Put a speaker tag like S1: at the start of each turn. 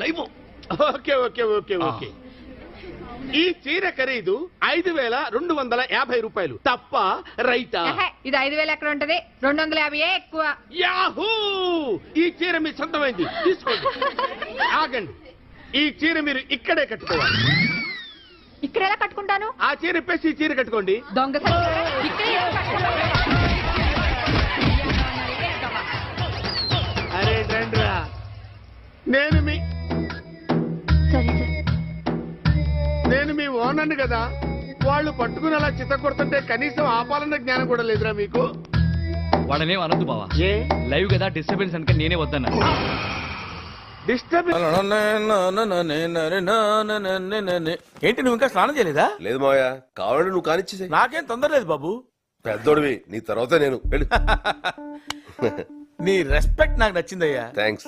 S1: Live.
S2: Okay okay okay okay. ఈ చీర ఖరీదు 5250 రూపాయలు తప్ప రైటా?
S3: ఇది 5000 ఎక్కడ ఉంటది? 250 ఎక్కువ.
S2: యాహూ! ఈ చీర మీ సొంతమైంది, తీసుకోండి. ఆగండి, ఈ చీర మీరు ఇక్కడే కట్టుకోవాలి.
S3: ఇక్కడ ఎలా కట్టుకుంటాను?
S2: ఆ చీర ఇప్పేసి ఈ చీర కట్టుకోండి.
S3: దొంగ ఇక్కడే ఎలా కట్టుకుంటాను?
S2: అరే రండ్రా, నేను మీ ఓనర్ని కదా. వాళ్ళు పట్టుకుని అలా చిత్త కొడుతుంటే కనీసం ఆపాలన్న జ్ఞానం కూడా లేదురా మీకు?
S1: వాళ్ళనే అనొద్దు బావా,
S2: ఏ
S1: లైవ్ కదా, డిస్టర్బెన్స్ అనుక నేనే వద్దన్నా.
S2: డిస్టర్బెన్స్
S4: ఏంటి నువ్వు ఇంకా స్నానం చేయలేదా?
S5: లేదు మావయ్య, కావాలంటే నువ్వు కానిచ్చేసే.
S4: నాకేం తొందర లేదు బాబు.
S5: పెద్దోడివి, నీ తర్వాత నేను.
S4: నీ రెస్పెక్ట్ నాకు నచ్చిందయ్యా.
S5: థ్యాంక్స్.